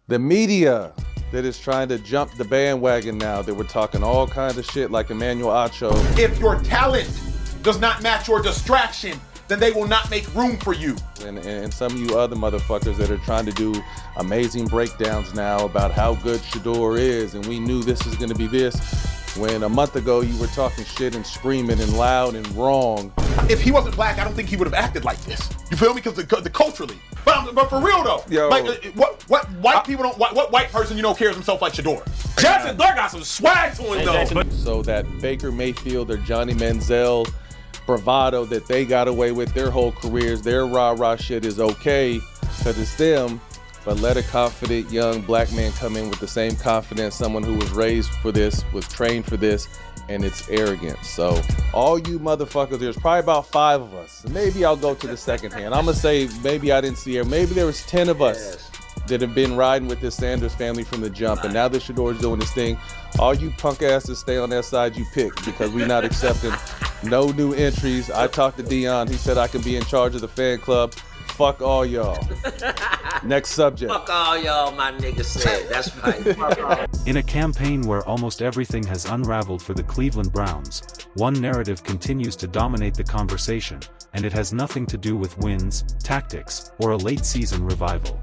The media that is trying to jump the bandwagon now, that we're talking all kinds of shit like Emmanuel Acho. If your talent does not match your distraction, then they will not make room for you. And some of you other motherfuckers that are trying to do amazing breakdowns now about how good Shedeur is, and we knew this was gonna be this, when a month ago you were talking shit and screaming and loud and wrong. If he wasn't black, I don't think he would have acted like this. You feel me? Because the culturally. But for real though, yo, like what white people don't, what white person you know carries himself like Shedeur? Jackson Dart got some swag to him though. So that Baker Mayfield or Johnny Manziel bravado that they got away with their whole careers, their rah-rah shit is okay because it's them, but let a confident young black man come in with the same confidence, someone who was raised for this, was trained for this, and it's arrogance. So all you motherfuckers, there's probably about 5 of us. Maybe I'll go to the second hand. I'm gonna say maybe I didn't see it. Maybe there was 10 of us that have been riding with this Sanders family from the jump, and now that Shedeur's doing this thing, all you punk asses stay on that side you pick, because we're not accepting no new entries. I talked to Dion, he said I can be in charge of the fan club. Fuck all y'all. Next subject. Fuck all y'all, my nigga said. That's right. Fuck all. In a campaign where almost everything has unraveled for the Cleveland Browns, one narrative continues to dominate the conversation, and it has nothing to do with wins, tactics, or a late-season revival.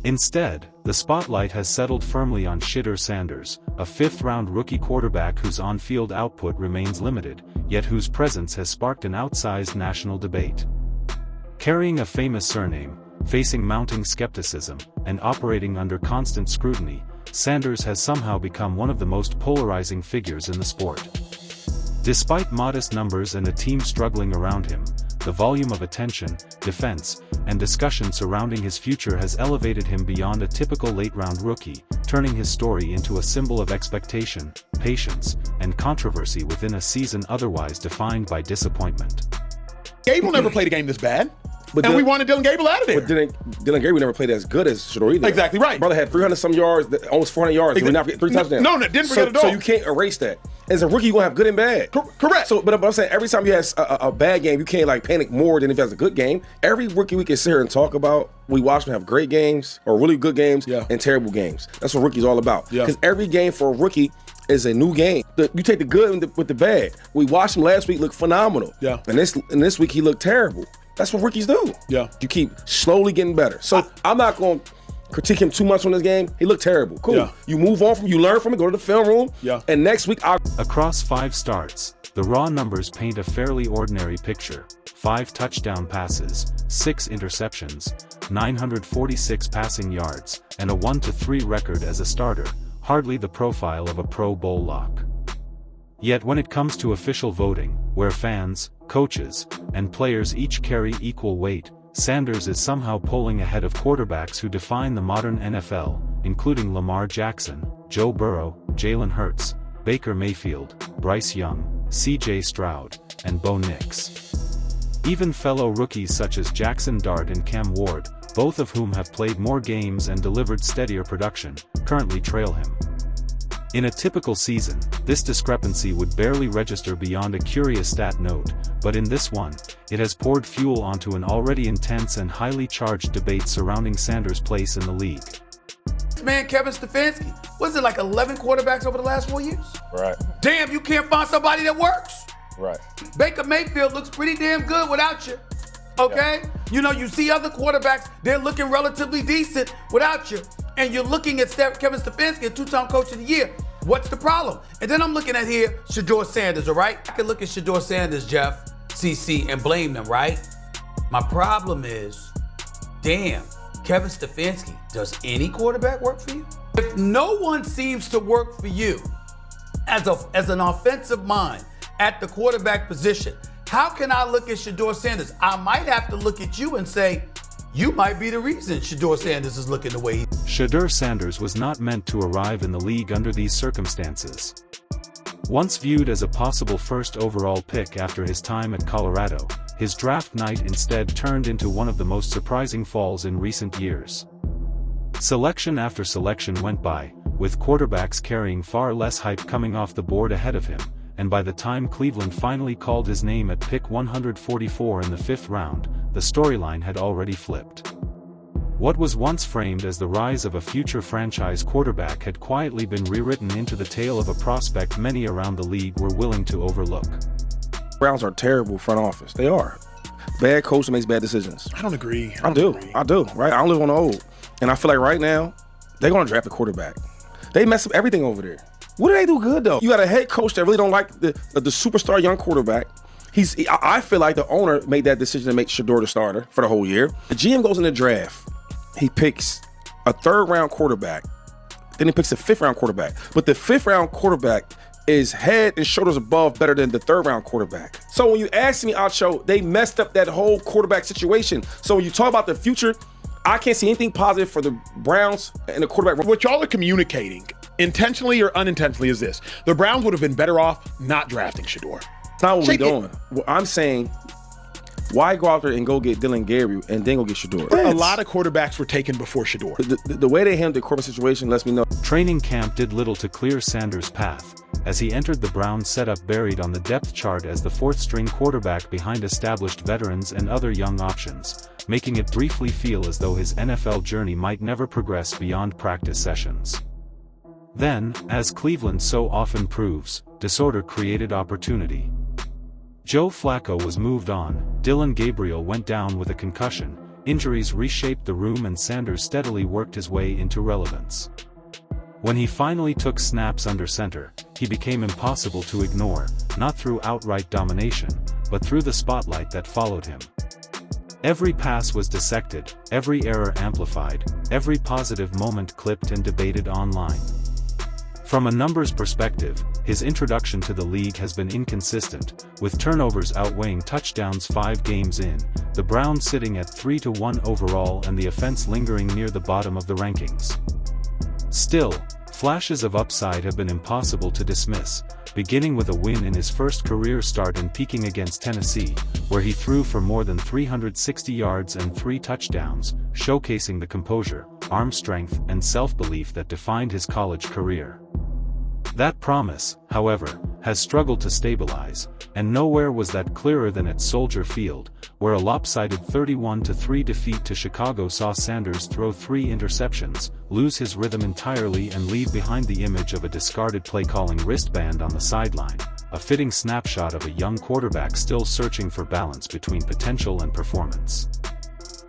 Instead, the spotlight has settled firmly on Shedeur Sanders, a fifth-round rookie quarterback whose on-field output remains limited, yet whose presence has sparked an outsized national debate. Carrying a famous surname, facing mounting skepticism, and operating under constant scrutiny, Sanders has somehow become one of the most polarizing figures in the sport. Despite modest numbers and a team struggling around him, the volume of attention, defense, and discussion surrounding his future has elevated him beyond a typical late-round rookie, turning his story into a symbol of expectation, patience, and controversy within a season otherwise defined by disappointment. Gable never played a game this bad. But and we wanted Dylan Gable out of there. But Dylan Gabriel never played as good as Shedeur either. Exactly right. Brother had 300-some yards, almost 400 yards. Exactly. Not 3 touchdowns. No, didn't forget it all. So you can't erase that. As a rookie, you're going to have good and bad. Correct. So, but I'm saying every time you have a bad game, you can't like panic more than if it has a good game. Every rookie we can sit here and talk about, we watch them have great games or really good games and terrible games. That's what rookie's all about. Because every game for a rookie is a new game. You take the good with the bad. We watched him last week look phenomenal. Yeah. And this week he looked terrible. That's what rookies do. Yeah. You keep slowly getting better. So I'm not going to critique him too much on this game. He looked terrible. Cool. Yeah. You move on from, you learn from it, go to the film room. Yeah. And next week Across 5 starts, the raw numbers paint a fairly ordinary picture. 5 touchdown passes, 6 interceptions, 946 passing yards, and a 1-3 record as a starter, hardly the profile of a Pro Bowl lock. Yet when it comes to official voting, where fans, coaches, and players each carry equal weight, Sanders is somehow polling ahead of quarterbacks who define the modern NFL, including Lamar Jackson, Joe Burrow, Jalen Hurts, Baker Mayfield, Bryce Young, C.J. Stroud, and Bo Nix. Even fellow rookies such as Jackson Dart and Cam Ward, both of whom have played more games and delivered steadier production, currently trail him. In a typical season, this discrepancy would barely register beyond a curious stat note, but in this one, it has poured fuel onto an already intense and highly charged debate surrounding Sanders' place in the league. Man, Kevin Stefanski, was it like 11 quarterbacks over the last 4 years? Right. Damn, you can't find somebody that works. Right. Baker Mayfield looks pretty damn good without you. Okay? Yeah. You know, you see other quarterbacks, they're looking relatively decent without you. And you're looking at Kevin Stefanski, a 2-time coach of the year. What's the problem? And then I'm looking at here, Shedeur Sanders, all right? I can look at Shedeur Sanders, Jeff, CC, and blame them, right? My problem is, damn, Kevin Stefanski, does any quarterback work for you? If no one seems to work for you as an offensive mind at the quarterback position, how can I look at Shedeur Sanders? I might have to look at you and say, you might be the reason Shedeur Sanders is looking the way he is. Shedeur Sanders was not meant to arrive in the league under these circumstances. Once viewed as a possible first overall pick after his time at Colorado, his draft night instead turned into one of the most surprising falls in recent years. Selection after selection went by, with quarterbacks carrying far less hype coming off the board ahead of him, and by the time Cleveland finally called his name at pick 144 in the 5th round, the storyline had already flipped. What was once framed as the rise of a future franchise quarterback had quietly been rewritten into the tale of a prospect many around the league were willing to overlook. Browns are terrible front office. They are. Bad coach that makes bad decisions. I don't agree. I do, right? I don't live on the old. And I feel like right now, they're going to draft a quarterback. They mess up everything over there. What do they do good, though? You got a head coach that really don't like the superstar young quarterback. I feel like the owner made that decision to make Shedeur the starter for the whole year. The GM goes in the draft. He picks a 3rd-round quarterback. Then he picks a 5th-round quarterback. But the 5th-round quarterback is head and shoulders above better than the 3rd-round quarterback. So when you ask me, Acho, they messed up that whole quarterback situation. So when you talk about the future, I can't see anything positive for the Browns and the quarterback. What y'all are communicating, intentionally or unintentionally, is this. The Browns would have been better off not drafting Shedeur. That's not what we're doing. Well, I'm saying, why go out there and go get Dylan Gabriel and then go get Shedeur? A lot of quarterbacks were taken before Shedeur. The way they handled the quarterback situation lets me know. Training camp did little to clear Sanders' path, as he entered the Browns setup buried on the depth chart as the 4th-string quarterback behind established veterans and other young options, making it briefly feel as though his NFL journey might never progress beyond practice sessions. Then, as Cleveland so often proves, disorder created opportunity. Joe Flacco was moved on, Dylan Gabriel went down with a concussion, injuries reshaped the room and Sanders steadily worked his way into relevance. When he finally took snaps under center, he became impossible to ignore, not through outright domination, but through the spotlight that followed him. Every pass was dissected, every error amplified, every positive moment clipped and debated online. From a numbers perspective, his introduction to the league has been inconsistent, with turnovers outweighing touchdowns 5 games in, the Browns sitting at 3-1 overall and the offense lingering near the bottom of the rankings. Still, flashes of upside have been impossible to dismiss, beginning with a win in his first career start and peaking against Tennessee, where he threw for more than 360 yards and 3 touchdowns, showcasing the composure, arm strength, and self-belief that defined his college career. That promise, however, has struggled to stabilize, and nowhere was that clearer than at Soldier Field, where a lopsided 31-3 defeat to Chicago saw Sanders throw 3 interceptions, lose his rhythm entirely and leave behind the image of a discarded play-calling wristband on the sideline, a fitting snapshot of a young quarterback still searching for balance between potential and performance.